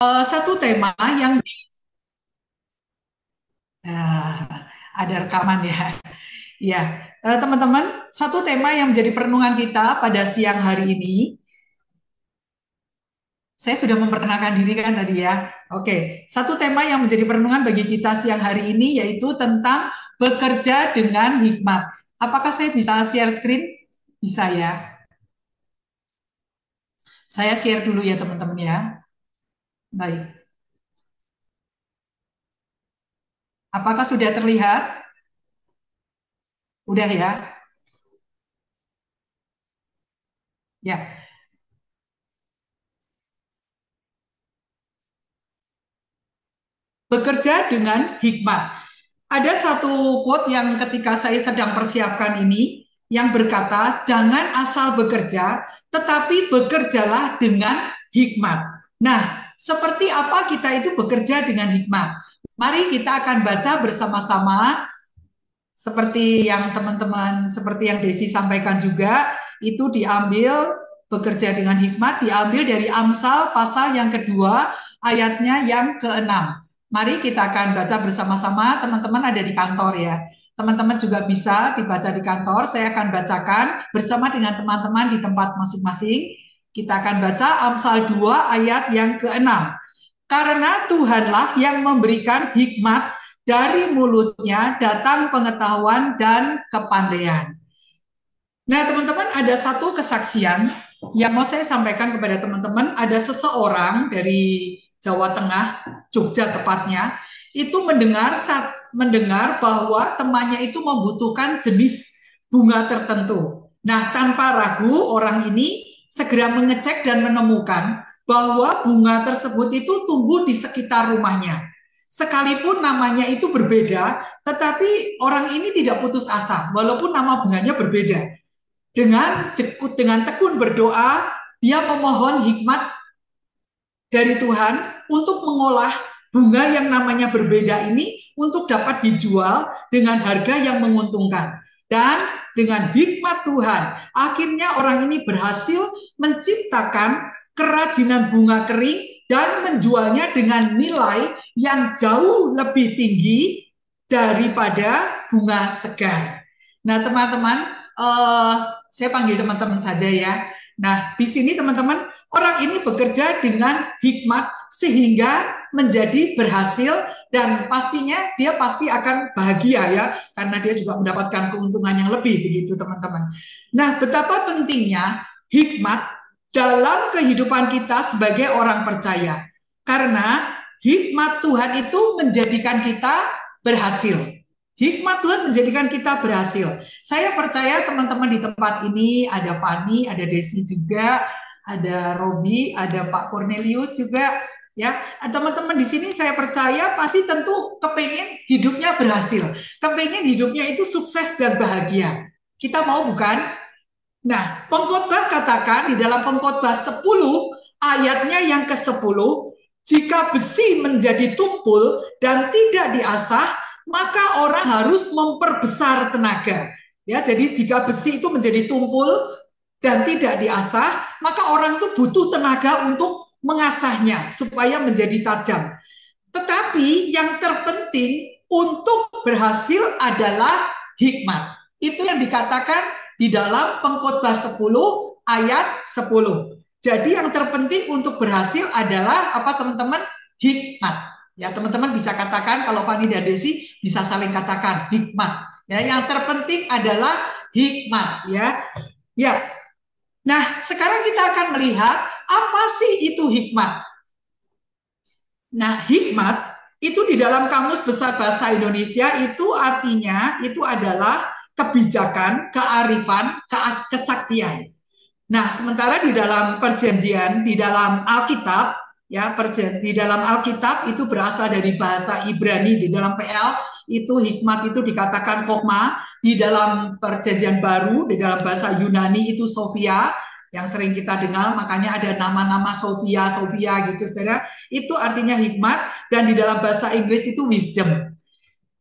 Satu tema yang ada rekaman ya. Ya, teman-teman, satu tema yang menjadi perenungan kita pada siang hari ini. Saya sudah memperkenalkan diri kan tadi ya. Oke, satu tema yang menjadi perenungan bagi kita siang hari ini yaitu tentang bekerja dengan hikmat. Apakah saya bisa share screen? Bisa ya. Saya share dulu ya teman-teman ya. Baik. Apakah sudah terlihat? Udah ya. Ya, bekerja dengan hikmat. Ada satu quote yang ketika saya sedang persiapkan ini yang berkata, jangan asal bekerja, tetapi bekerjalah dengan hikmat. Nah, seperti apa kita itu bekerja dengan hikmat? Mari kita akan baca bersama-sama seperti yang teman-teman, seperti yang Desi sampaikan juga, itu diambil bekerja dengan hikmat, diambil dari Amsal pasal yang kedua, ayatnya yang keenam. Mari kita akan baca bersama-sama, teman-teman ada di kantor ya. Teman-teman juga bisa dibaca di kantor, saya akan bacakan bersama dengan teman-teman di tempat masing-masing. Kita akan baca Amsal 2 ayat yang keenam. Karena Tuhanlah yang memberikan hikmat, dari mulutnya datang pengetahuan dan kepandaian. Nah, teman-teman, ada satu kesaksian yang mau saya sampaikan kepada teman-teman. Ada seseorang dari Jawa Tengah, Jogja tepatnya, itu mendengar bahwa temannya itu membutuhkan jenis bunga tertentu. Nah, tanpa ragu, orang ini segera mengecek dan menemukan bahwa bunga tersebut itu tumbuh di sekitar rumahnya. Sekalipun namanya itu berbeda, tetapi orang ini tidak putus asa, walaupun nama bunganya berbeda. Dengan tekun berdoa, dia memohon hikmat dari Tuhan untuk mengolah bunga yang namanya berbeda ini untuk dapat dijual dengan harga yang menguntungkan. Dan dengan hikmat Tuhan, akhirnya orang ini berhasil menciptakan kerajinan bunga kering dan menjualnya dengan nilai yang jauh lebih tinggi daripada bunga segar. Nah, teman-teman, saya panggil teman-teman saja ya. Nah, di sini teman-teman, orang ini bekerja dengan hikmat sehingga menjadi berhasil dan pastinya dia pasti akan bahagia ya karena dia juga mendapatkan keuntungan yang lebih begitu teman-teman. Nah, betapa pentingnya hikmat dalam kehidupan kita sebagai orang percaya. Karena hikmat Tuhan itu menjadikan kita berhasil. Hikmat Tuhan menjadikan kita berhasil. Saya percaya teman-teman di tempat ini ada Fani, ada Desi juga, ada Robi, ada Pak Cornelius juga, ya. Teman-teman di sini saya percaya pasti tentu kepengen hidupnya berhasil, kepengen hidupnya itu sukses dan bahagia. Kita mau bukan? Nah, pengkhotbah katakan di dalam pengkhotbah 10 ayatnya yang ke-10, jika besi menjadi tumpul dan tidak diasah, maka orang harus memperbesar tenaga. Ya, jadi jika besi itu menjadi tumpul dan tidak diasah, maka orang itu butuh tenaga untuk mengasahnya supaya menjadi tajam. Tetapi yang terpenting untuk berhasil adalah hikmat. Itu yang dikatakan di dalam pengkhotbah 10 ayat 10. Jadi yang terpenting untuk berhasil adalah apa teman-teman? Hikmat. Ya, teman-teman bisa katakan kalau Fani dan Desi bisa saling katakan hikmat. Ya, yang terpenting adalah hikmat ya. Ya. Nah, sekarang kita akan melihat apa sih itu hikmat. Nah, hikmat itu di dalam Kamus Besar Bahasa Indonesia itu artinya itu adalah kebijakan, kearifan, kesaktian. Nah, sementara di dalam perjanjian, di dalam Alkitab, ya, di dalam Alkitab itu berasal dari bahasa Ibrani, di dalam PL itu hikmat itu dikatakan kokma, di dalam perjanjian baru, di dalam bahasa Yunani itu Sophia, yang sering kita dengar, makanya ada nama-nama Sophia, Sophia gitu, saudara. Itu artinya hikmat, dan di dalam bahasa Inggris itu wisdom.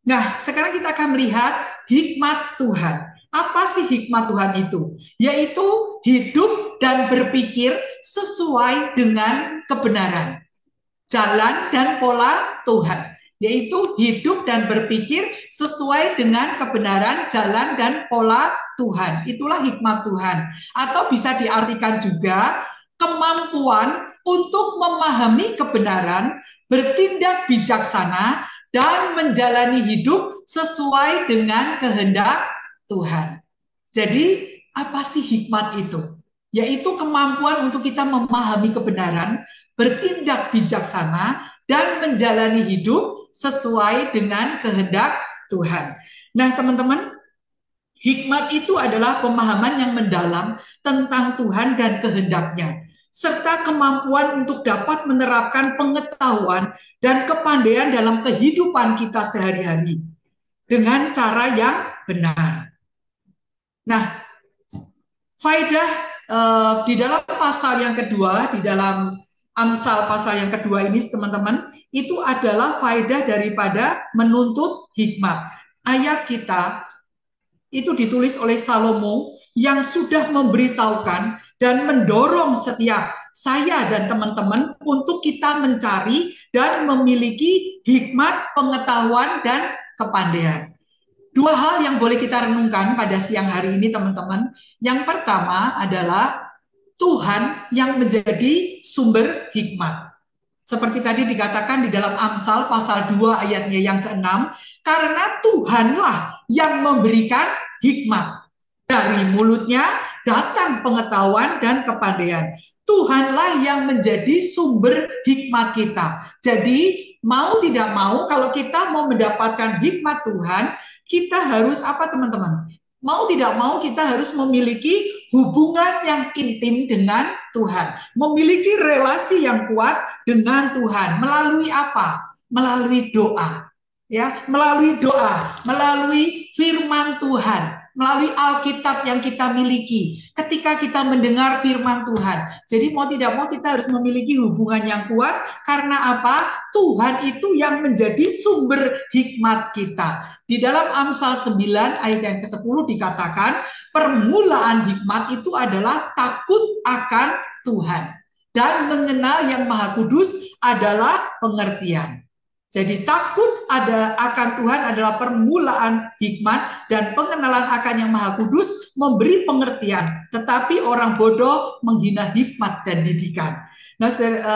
Nah, sekarang kita akan melihat hikmat Tuhan. Apa sih hikmat Tuhan itu? Yaitu hidup dan berpikir sesuai dengan kebenaran. jalan dan pola Tuhan, yaitu hidup dan berpikir sesuai dengan kebenaran jalan dan pola Tuhan. Itulah hikmat Tuhan. Atau bisa diartikan juga kemampuan untuk memahami kebenaran, bertindak bijaksana, dan menjalani hidup sesuai dengan kehendak Tuhan. Jadi, apa sih hikmat itu? Yaitu kemampuan untuk kita memahami kebenaran, bertindak bijaksana, dan menjalani hidup sesuai dengan kehendak Tuhan. Nah, teman-teman, hikmat itu adalah pemahaman yang mendalam tentang Tuhan dan kehendaknya, serta kemampuan untuk dapat menerapkan pengetahuan dan kepandaian dalam kehidupan kita sehari-hari dengan cara yang benar. Nah, faedah di dalam pasal yang kedua, di dalam Amsal pasal yang kedua ini, teman-teman, itu adalah faedah daripada menuntut hikmat. Ayat kita itu ditulis oleh Salomo yang sudah memberitahukan dan mendorong setiap saya dan teman-teman untuk kita mencari dan memiliki hikmat, pengetahuan, dan kepandaian. Dua hal yang boleh kita renungkan pada siang hari ini, teman-teman. Yang pertama adalah Tuhan yang menjadi sumber hikmat. Seperti tadi dikatakan di dalam Amsal pasal 2 ayatnya yang ke-6, karena Tuhanlah yang memberikan hikmat. Dari mulutnya datang pengetahuan dan kepandaian. Tuhanlah yang menjadi sumber hikmat kita. Jadi mau tidak mau, kalau kita mau mendapatkan hikmat Tuhan, kita harus apa, teman-teman? Mau tidak mau kita harus memiliki hubungan yang intim dengan Tuhan. Memiliki relasi yang kuat dengan Tuhan. Melalui apa? Melalui doa. Ya, melalui doa, melalui firman Tuhan, melalui Alkitab yang kita miliki. Ketika kita mendengar firman Tuhan. Jadi mau tidak mau kita harus memiliki hubungan yang kuat. Karena apa? Tuhan itu yang menjadi sumber hikmat kita. Di dalam Amsal 9 ayat yang ke-10 dikatakan, permulaan hikmat itu adalah takut akan Tuhan. Dan mengenal yang Maha Kudus adalah pengertian. Jadi takut akan Tuhan adalah permulaan hikmat, dan pengenalan akan yang Maha Kudus memberi pengertian. Tetapi orang bodoh menghina hikmat dan didikan. Nah,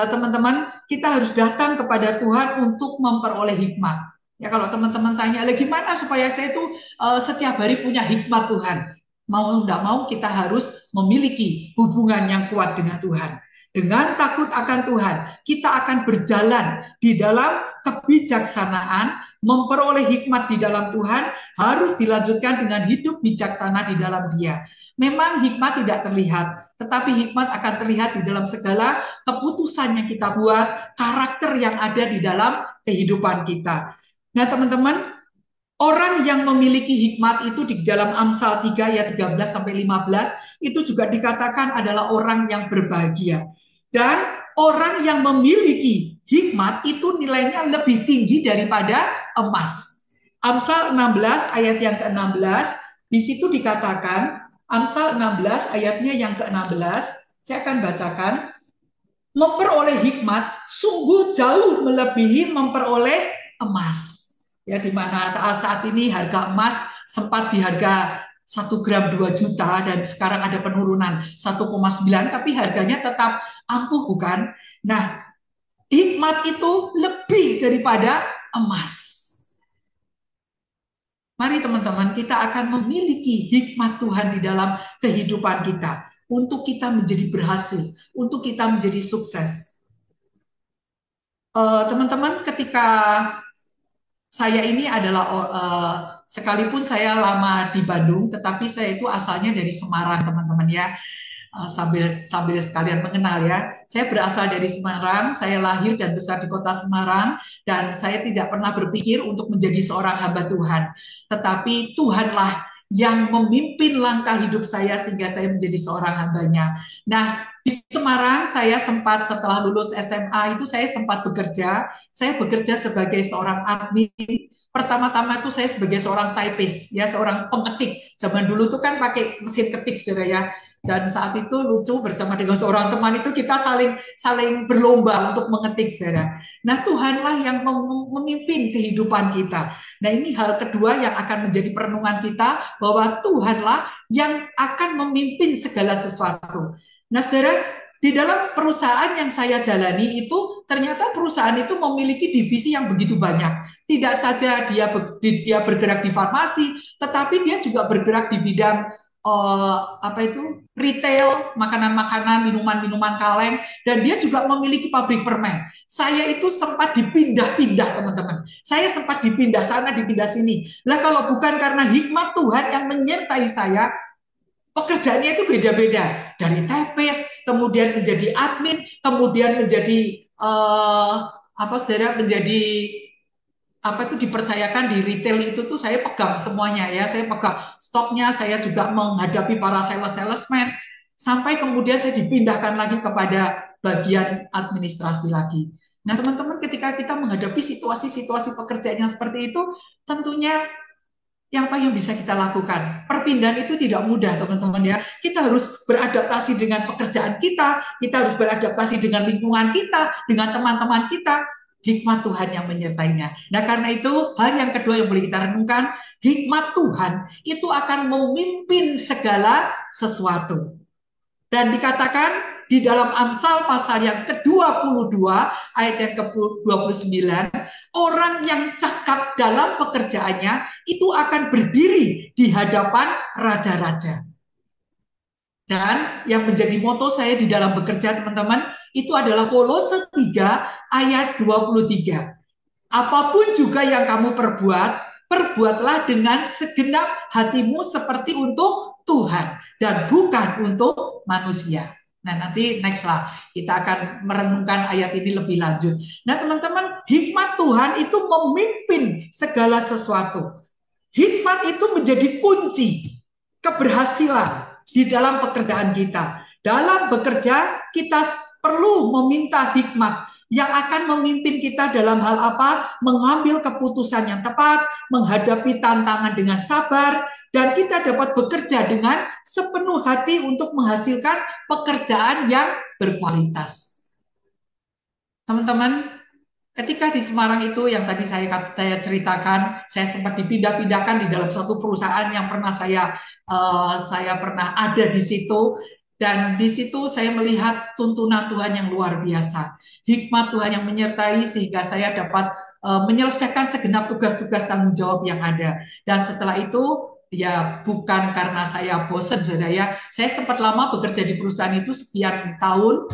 teman-teman, kita harus datang kepada Tuhan untuk memperoleh hikmat. Ya, kalau teman-teman tanya, gimana supaya saya itu setiap hari punya hikmat Tuhan? Mau tidak mau kita harus memiliki hubungan yang kuat dengan Tuhan. Dengan takut akan Tuhan, kita akan berjalan di dalam kebijaksanaan, memperoleh hikmat di dalam Tuhan, harus dilanjutkan dengan hidup bijaksana di dalam Dia. Memang hikmat tidak terlihat, tetapi hikmat akan terlihat di dalam segala keputusan yang kita buat, karakter yang ada di dalam kehidupan kita. Nah, teman-teman, orang yang memiliki hikmat itu di dalam Amsal 3 ayat 13-15 itu juga dikatakan adalah orang yang berbahagia. Dan orang yang memiliki hikmat itu nilainya lebih tinggi daripada emas. Amsal 16 ayat yang ke-16, di situ dikatakan, Amsal 16 ayatnya yang ke-16, saya akan bacakan, memperoleh hikmat sungguh jauh melebihi memperoleh emas. Ya, di mana saat ini harga emas sempat di harga 1 gram 2 juta dan sekarang ada penurunan 1,9, tapi harganya tetap ampuh, bukan? Nah, hikmat itu lebih daripada emas. Mari teman-teman, kita akan memiliki hikmat Tuhan di dalam kehidupan kita untuk kita menjadi berhasil, untuk kita menjadi sukses. Teman-teman, ketika saya ini adalah sekalipun saya lama di Bandung, tetapi saya itu asalnya dari Semarang, teman-teman ya. Sambil sekalian mengenal ya. Saya berasal dari Semarang, saya lahir dan besar di kota Semarang, dan saya tidak pernah berpikir untuk menjadi seorang hamba Tuhan. Tetapi Tuhanlah yang memimpin langkah hidup saya sehingga saya menjadi seorang hambanya. Nah, di Semarang saya sempat setelah lulus SMA itu saya sempat bekerja. Saya bekerja sebagai seorang admin. Pertama-tama itu saya sebagai seorang typist, ya, seorang pengetik. Zaman dulu tuh kan pakai mesin ketik, saudara ya. Dan saat itu lucu, bersama dengan seorang teman itu kita saling saling berlomba untuk mengetik, saudara. Nah, Tuhanlah yang memimpin kehidupan kita. Nah, ini hal kedua yang akan menjadi perenungan kita, bahwa Tuhanlah yang akan memimpin segala sesuatu. Nah, saudara, di dalam perusahaan yang saya jalani itu, ternyata perusahaan itu memiliki divisi yang begitu banyak. Tidak saja dia bergerak di farmasi, tetapi dia juga bergerak di bidang apa itu, retail, makanan-makanan, minuman-minuman kaleng, dan dia juga memiliki pabrik permen. Saya itu sempat dipindah-pindah, teman-teman. Saya sempat dipindah sana, dipindah sini. Lah, kalau bukan karena hikmat Tuhan yang menyertai saya, pekerjaannya itu beda-beda. Dari TPS, kemudian menjadi admin, kemudian menjadi apa, saudara, menjadi apa itu, dipercayakan di retail itu tuh saya pegang semuanya ya, saya pegang stoknya, saya juga menghadapi para salesman, sampai kemudian saya dipindahkan lagi kepada bagian administrasi lagi. Nah, teman-teman, ketika kita menghadapi situasi-situasi pekerjaan yang seperti itu, tentunya yang apa yang bisa kita lakukan? Perpindahan itu tidak mudah, teman-teman ya. Kita harus beradaptasi dengan pekerjaan kita harus beradaptasi dengan lingkungan kita, dengan teman-teman kita. Hikmat Tuhan yang menyertainya. Nah, karena itu hal yang kedua yang boleh kita renungkan, hikmat Tuhan itu akan memimpin segala sesuatu. Dan dikatakan di dalam Amsal pasal yang ke-22 ayat yang ke-29, orang yang cakap dalam pekerjaannya itu akan berdiri di hadapan raja-raja. Dan yang menjadi moto saya di dalam bekerja, teman-teman, itu adalah Kolose 3 ayat 23. Apapun juga yang kamu perbuat, perbuatlah dengan segenap hatimu seperti untuk Tuhan dan bukan untuk manusia. Nah, nanti next lah kita akan merenungkan ayat ini lebih lanjut. Nah, teman-teman, hikmat Tuhan itu memimpin segala sesuatu. Hikmat itu menjadi kunci keberhasilan di dalam pekerjaan kita. Dalam bekerja, kita perlu meminta hikmat yang akan memimpin kita dalam hal apa? Mengambil keputusan yang tepat, menghadapi tantangan dengan sabar, dan kita dapat bekerja dengan sepenuh hati untuk menghasilkan pekerjaan yang berkualitas. Teman-teman, ketika di Semarang itu yang tadi saya ceritakan, saya sempat dipindah-pindahkan di dalam satu perusahaan yang pernah saya pernah ada di situ, dan di situ saya melihat tuntunan Tuhan yang luar biasa. Hikmat Tuhan yang menyertai sehingga saya dapat menyelesaikan segenap tugas-tugas tanggung jawab yang ada. Dan setelah itu, ya bukan karena saya bosan, saudara ya, saya sempat lama bekerja di perusahaan itu sekian tahun,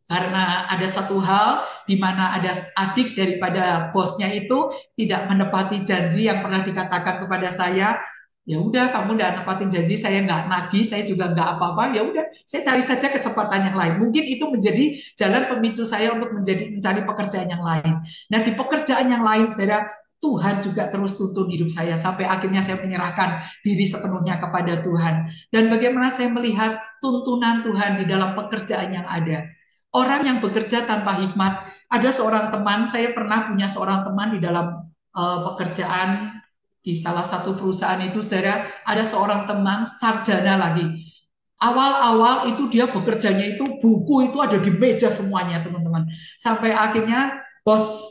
karena ada satu hal di mana ada adik daripada bosnya itu tidak menepati janji yang pernah dikatakan kepada saya. Ya udah, kamu udah nepatin janji, saya nggak nagih, saya juga nggak apa-apa. Ya udah, saya cari saja kesempatan yang lain. Mungkin itu menjadi jalan pemicu saya untuk mencari pekerjaan yang lain. Nah, di pekerjaan yang lain, saudara, Tuhan juga terus tuntun hidup saya sampai akhirnya saya menyerahkan diri sepenuhnya kepada Tuhan. Dan bagaimana saya melihat tuntunan Tuhan di dalam pekerjaan yang ada. Orang yang bekerja tanpa hikmat. Ada seorang teman, saya pernah punya seorang teman di dalam pekerjaan di salah satu perusahaan itu, saudara, ada seorang teman sarjana lagi. Awal-awal itu dia bekerjanya itu buku itu ada di meja semuanya, teman-teman. Sampai akhirnya bos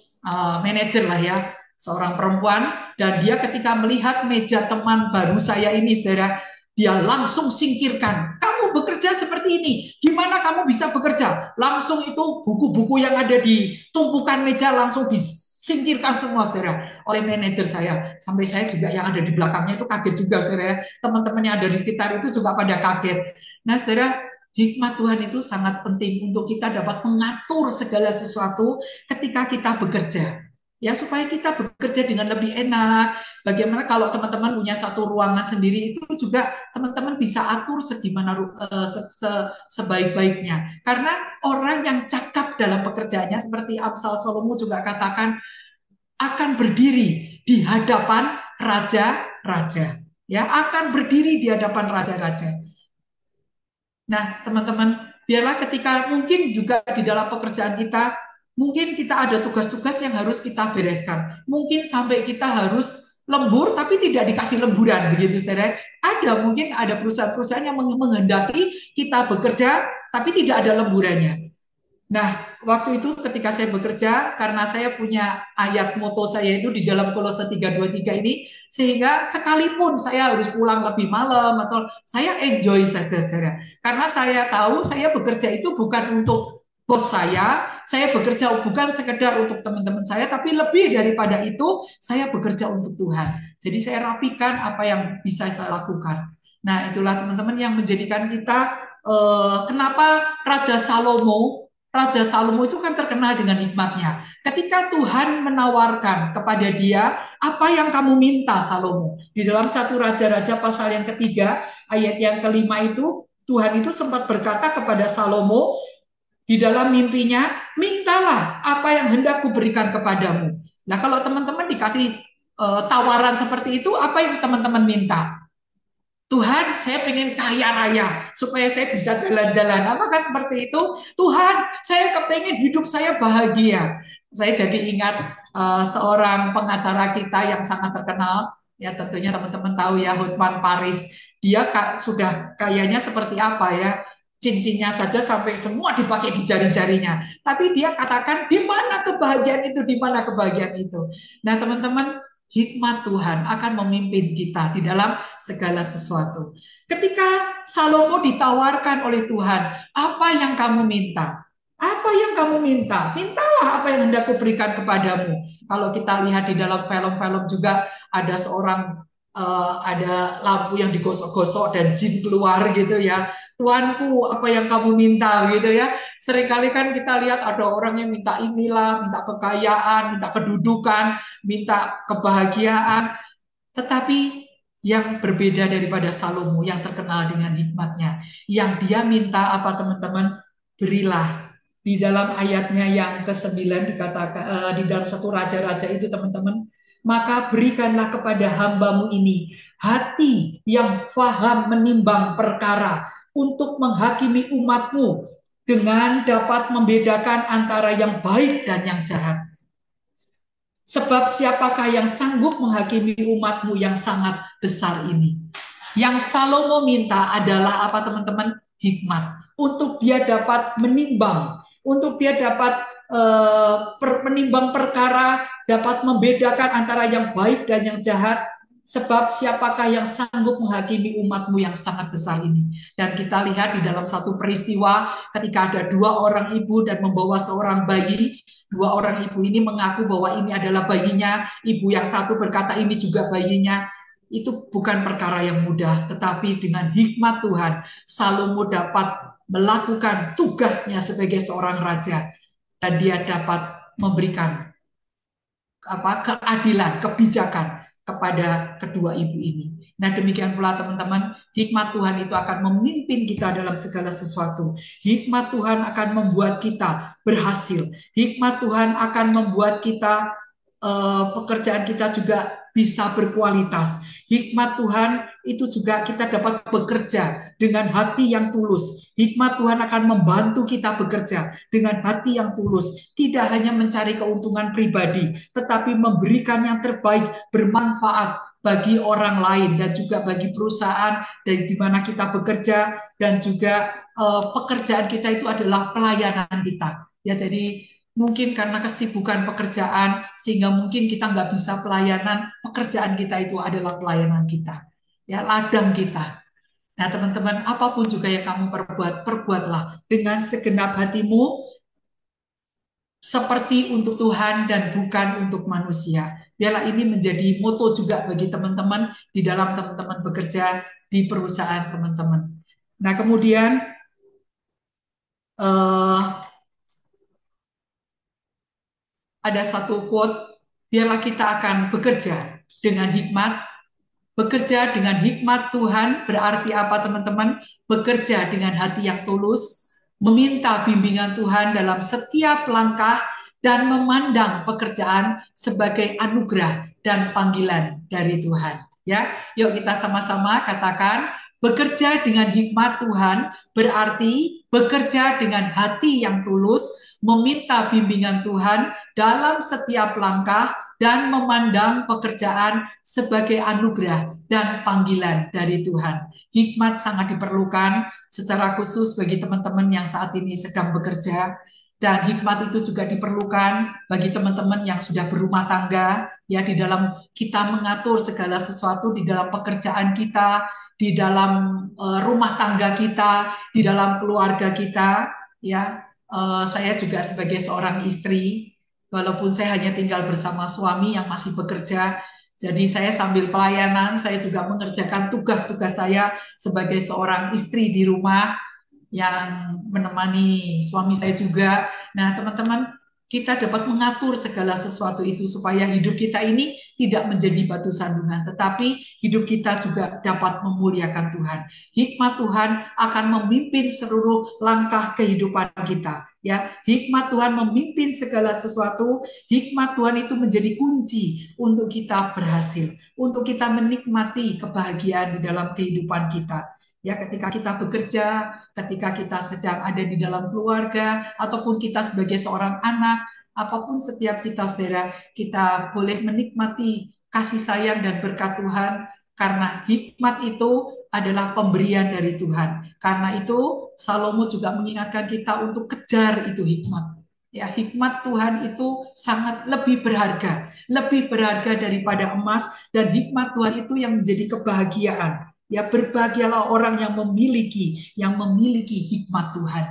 manajer lah ya, seorang perempuan, dan dia ketika melihat meja teman baru saya ini, saudara, dia langsung singkirkan. Kamu bekerja seperti ini, gimana kamu bisa bekerja? Langsung itu buku-buku yang ada di tumpukan meja langsung disingkirkan semua, saudara, oleh manajer saya. Sampai saya juga yang ada di belakangnya itu kaget juga, saudara. Teman-teman yang ada di sekitar itu juga pada kaget. Nah, saudara, hikmat Tuhan itu sangat penting untuk kita dapat mengatur segala sesuatu ketika kita bekerja. Ya, supaya kita bekerja dengan lebih enak. Bagaimana kalau teman-teman punya satu ruangan sendiri, itu juga teman-teman bisa atur segimana sebaik-baiknya. Karena orang yang cakap dalam pekerjaannya, seperti Amsal Salomo juga katakan, akan berdiri di hadapan raja-raja. Ya, akan berdiri di hadapan raja-raja. Nah, teman-teman, biarlah ketika mungkin juga di dalam pekerjaan kita, mungkin kita ada tugas-tugas yang harus kita bereskan. Mungkin sampai kita harus lembur, tapi tidak dikasih lemburan, begitu, saudara. Ada mungkin ada perusahaan-perusahaan yang menghendaki kita bekerja tapi tidak ada lemburannya. Nah, waktu itu ketika saya bekerja, karena saya punya ayat moto saya itu di dalam Kolose 3:23 ini, sehingga sekalipun saya harus pulang lebih malam atau saya enjoy saja, saudara. Karena saya tahu saya bekerja itu bukan untuk bos saya bekerja bukan sekedar untuk teman-teman saya, tapi lebih daripada itu, saya bekerja untuk Tuhan. Jadi saya rapikan apa yang bisa saya lakukan. Nah, itulah teman-teman yang menjadikan kita, kenapa Raja Salomo itu kan terkenal dengan hikmatnya. Ketika Tuhan menawarkan kepada dia, apa yang kamu minta Salomo? Di dalam satu Raja-Raja pasal yang ketiga, ayat yang kelima itu, Tuhan itu sempat berkata kepada Salomo, di dalam mimpinya, mintalah apa yang hendak kuberikan kepadamu. Nah, kalau teman-teman dikasih tawaran seperti itu, apa yang teman-teman minta? Tuhan, saya pengen kaya raya supaya saya bisa jalan-jalan. Apakah seperti itu? Tuhan, saya kepengen hidup saya bahagia. Saya jadi ingat seorang pengacara kita yang sangat terkenal. Ya tentunya teman-teman tahu ya, Hotman Paris. Dia sudah kayanya seperti apa ya? Cincinnya saja sampai semua dipakai di jari-jarinya. Tapi dia katakan, di mana kebahagiaan itu? Di mana kebahagiaan itu? Nah teman-teman, hikmat Tuhan akan memimpin kita di dalam segala sesuatu. Ketika Salomo ditawarkan oleh Tuhan, apa yang kamu minta? Apa yang kamu minta? Mintalah apa yang hendak kuberikan kepadamu. Kalau kita lihat di dalam film-film juga ada seorang ada lampu yang digosok-gosok dan jin keluar gitu ya. Tuanku, apa yang kamu minta gitu ya. Seringkali kan kita lihat ada orang yang minta inilah, minta kekayaan, minta kedudukan, minta kebahagiaan. Tetapi yang berbeda daripada Salomo yang terkenal dengan hikmatnya. Yang dia minta apa teman-teman? Berilah. Di dalam ayatnya yang ke-9 dikatakan, di dalam satu raja-raja itu teman-teman, maka berikanlah kepada hambamu ini hati yang faham menimbang perkara untuk menghakimi umatmu dengan dapat membedakan antara yang baik dan yang jahat. Sebab siapakah yang sanggup menghakimi umatmu yang sangat besar ini? Yang Salomo minta adalah apa teman-teman? Hikmat. Untuk dia dapat menimbang. Untuk dia dapat menimbang perkara, dapat membedakan antara yang baik dan yang jahat. Sebab siapakah yang sanggup menghakimi umatmu yang sangat besar ini? Dan kita lihat di dalam satu peristiwa ketika ada dua orang ibu dan membawa seorang bayi. Dua orang ibu ini mengaku bahwa ini adalah bayinya. Ibu yang satu berkata ini juga bayinya. Itu bukan perkara yang mudah. Tetapi dengan hikmat Tuhan, Salomo dapat melakukan tugasnya sebagai seorang raja. Dan dia dapat memberikan keadilan, kebijakan kepada kedua ibu ini. Nah demikian pula teman-teman, hikmat Tuhan itu akan memimpin kita dalam segala sesuatu. Hikmat Tuhan akan membuat kita berhasil. Hikmat Tuhan akan membuat kita pekerjaan kita juga bisa berkualitas. Hikmat Tuhan itu juga kita dapat bekerja dengan hati yang tulus. Hikmat Tuhan akan membantu kita bekerja dengan hati yang tulus. Tidak hanya mencari keuntungan pribadi, tetapi memberikan yang terbaik, bermanfaat bagi orang lain dan juga bagi perusahaan dari di mana kita bekerja, dan juga pekerjaan kita itu adalah pelayanan kita. Ya, jadi mungkin karena kesibukan pekerjaan sehingga mungkin kita nggak bisa pelayanan, pekerjaan kita itu adalah pelayanan kita, ya ladang kita. Nah teman-teman, apapun juga yang kamu perbuat, perbuatlah dengan segenap hatimu seperti untuk Tuhan dan bukan untuk manusia. Biarlah ini menjadi moto juga bagi teman-teman di dalam teman-teman bekerja di perusahaan teman-teman. Nah kemudian ada satu quote, biarlah kita akan bekerja dengan hikmat. Bekerja dengan hikmat Tuhan berarti apa teman-teman? Bekerja dengan hati yang tulus, meminta bimbingan Tuhan dalam setiap langkah, dan memandang pekerjaan sebagai anugerah dan panggilan dari Tuhan. Ya, yuk kita sama-sama katakan, bekerja dengan hikmat Tuhan berarti bekerja dengan hati yang tulus, meminta bimbingan Tuhan dalam setiap langkah, dan memandang pekerjaan sebagai anugerah dan panggilan dari Tuhan. Hikmat sangat diperlukan secara khusus bagi teman-teman yang saat ini sedang bekerja, dan hikmat itu juga diperlukan bagi teman-teman yang sudah berumah tangga, ya, di dalam kita mengatur segala sesuatu di dalam pekerjaan kita, di dalam rumah tangga kita, di dalam keluarga kita, ya. Saya juga sebagai seorang istri, walaupun saya hanya tinggal bersama suami yang masih bekerja, jadi saya sambil pelayanan, saya juga mengerjakan tugas-tugas saya sebagai seorang istri di rumah yang menemani suami saya juga. Nah, teman-teman, kita dapat mengatur segala sesuatu itu supaya hidup kita ini tidak menjadi batu sandungan, tetapi hidup kita juga dapat memuliakan Tuhan. Hikmat Tuhan akan memimpin seluruh langkah kehidupan kita. Ya, hikmat Tuhan memimpin segala sesuatu. Hikmat Tuhan itu menjadi kunci untuk kita berhasil, untuk kita menikmati kebahagiaan di dalam kehidupan kita. Ya, ketika kita bekerja, ketika kita sedang ada di dalam keluarga, ataupun kita sebagai seorang anak, apapun setiap kita, saudara, kita boleh menikmati kasih sayang dan berkat Tuhan, karena hikmat itu adalah pemberian dari Tuhan. Karena itu, Salomo juga mengingatkan kita untuk kejar itu hikmat. Ya, hikmat Tuhan itu sangat lebih berharga daripada emas, dan hikmat Tuhan itu yang menjadi kebahagiaan. Ya, berbahagialah orang yang memiliki hikmat Tuhan.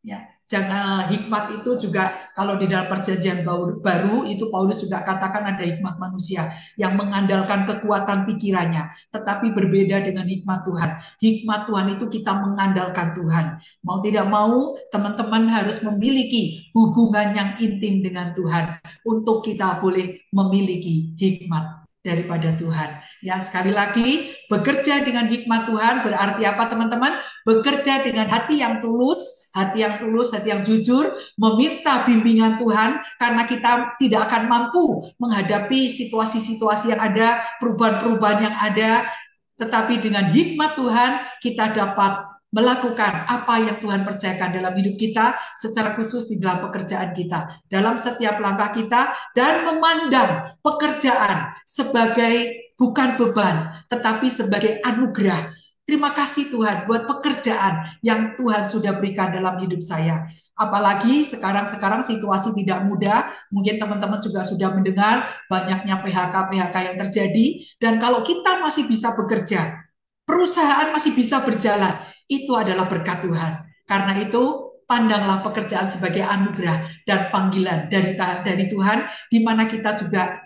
Ya, jangan hikmat itu juga kalau di dalam perjanjian baru itu Paulus juga katakan ada hikmat manusia yang mengandalkan kekuatan pikirannya, tetapi berbeda dengan hikmat Tuhan. Hikmat Tuhan itu kita mengandalkan Tuhan. Mau tidak mau, teman-teman harus memiliki hubungan yang intim dengan Tuhan untuk kita boleh memiliki hikmat daripada Tuhan. Ya, sekali lagi, bekerja dengan hikmat Tuhan berarti apa, teman-teman? Bekerja dengan hati yang tulus, hati yang jujur, meminta bimbingan Tuhan, karena kita tidak akan mampu menghadapi situasi-situasi yang ada, perubahan-perubahan yang ada, tetapi dengan hikmat Tuhan kita dapat melakukan apa yang Tuhan percayakan dalam hidup kita, secara khusus di dalam pekerjaan kita, dalam setiap langkah kita, dan memandang pekerjaan sebagai bukan beban, tetapi sebagai anugerah. Terima kasih Tuhan buat pekerjaan yang Tuhan sudah berikan dalam hidup saya. Apalagi sekarang situasi tidak mudah, mungkin teman-teman juga sudah mendengar banyaknya PHK yang terjadi, dan kalau kita masih bisa bekerja, perusahaan masih bisa berjalan, itu adalah berkat Tuhan. Karena itu, pandanglah pekerjaan sebagai anugerah dan panggilan dari Tuhan, di mana kita juga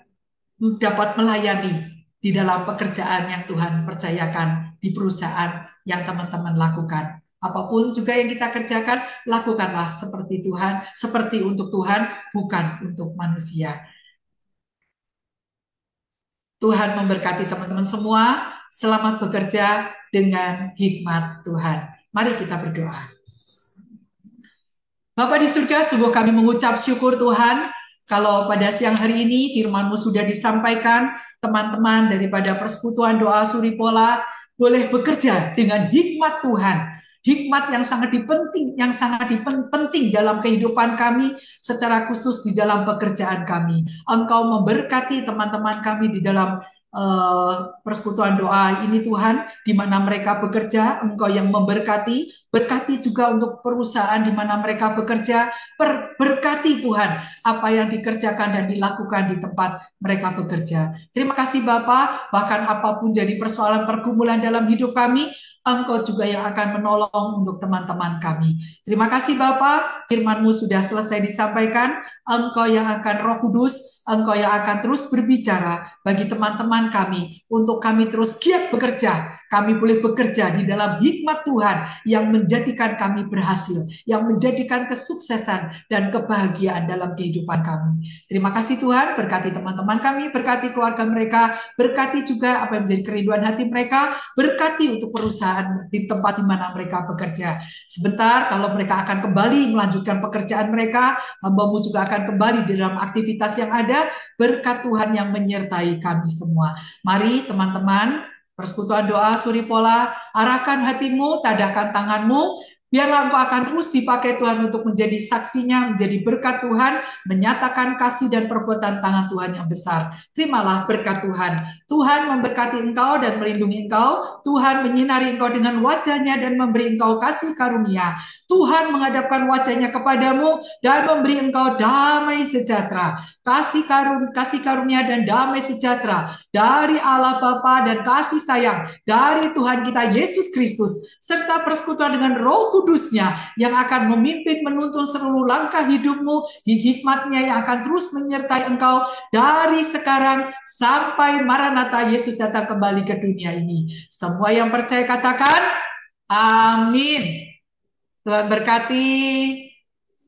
dapat melayani di dalam pekerjaan yang Tuhan percayakan di perusahaan yang teman-teman lakukan. Apapun juga yang kita kerjakan, lakukanlah seperti Tuhan, seperti untuk Tuhan, bukan untuk manusia. Tuhan memberkati teman-teman semua. Selamat bekerja dengan hikmat Tuhan. Mari kita berdoa. Bapa di surga, sungguh kami mengucap syukur Tuhan, kalau pada siang hari ini firman-Mu sudah disampaikan, teman-teman daripada Persekutuan Doa Suripola boleh bekerja dengan hikmat Tuhan. Hikmat yang sangat penting dalam kehidupan kami, secara khusus di dalam pekerjaan kami. Engkau memberkati teman-teman kami di dalam persekutuan doa ini Tuhan, di mana mereka bekerja, Engkau yang memberkati. Berkati juga untuk perusahaan di mana mereka bekerja, berkati Tuhan apa yang dikerjakan dan dilakukan di tempat mereka bekerja. Terima kasih Bapa, bahkan apapun jadi persoalan pergumulan dalam hidup kami, Engkau juga yang akan menolong untuk teman-teman kami. Terima kasih Bapa, firman-Mu sudah selesai disampaikan. Engkau yang akan Roh Kudus, Engkau yang akan terus berbicara bagi teman-teman kami, untuk kami terus giat bekerja. Kami boleh bekerja di dalam hikmat Tuhan yang menjadikan kami berhasil, yang menjadikan kesuksesan dan kebahagiaan dalam kehidupan kami. Terima kasih Tuhan, berkati teman-teman kami, berkati keluarga mereka, berkati juga apa yang menjadi kerinduan hati mereka, berkati untuk perusahaan di tempat di mana mereka bekerja. Sebentar, kalau mereka akan kembali melanjutkan pekerjaan mereka, hamba-Mu juga akan kembali di dalam aktivitas yang ada, berkat Tuhan yang menyertai kami semua. Mari teman-teman, Persekutuan Doa Suripola, arahkan hatimu, tadahkan tanganmu, Biarlah engkau akan terus dipakai Tuhan untuk menjadi saksinya, menjadi berkat Tuhan, menyatakan kasih dan perbuatan tangan Tuhan yang besar. Terimalah berkat Tuhan. Tuhan memberkati engkau dan melindungi engkau. Tuhan menyinari engkau dengan wajahnya dan memberi engkau kasih karunia. Tuhan menghadapkan wajahnya kepadamu dan memberi engkau damai sejahtera. Kasih karunia dan damai sejahtera dari Allah Bapa dan kasih sayang dari Tuhan kita Yesus Kristus serta persekutuan dengan Roh Kudusnya yang akan memimpin menuntun seluruh langkah hidupmu, hikmatnya yang akan terus menyertai engkau dari sekarang sampai Maranatha Yesus datang kembali ke dunia ini. Semua yang percaya katakan amin. Tuhan berkati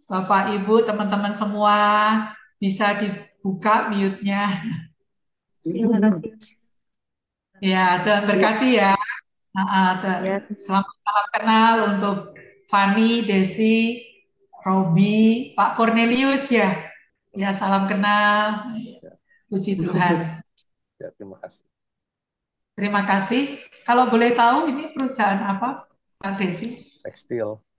Bapak Ibu teman-teman semua, bisa dibuka mute-nya. Terima kasih. Ya, Tuhan Ya, berkati ya. Ya, Selamat salam kenal untuk Fani, Desi, Robi, Pak Cornelius ya. Ya, salam kenal. ya, Puji Tuhan. ya, terima kasih. Terima kasih. Kalau boleh tahu ini perusahaan apa, Pak Desi? Tekstil.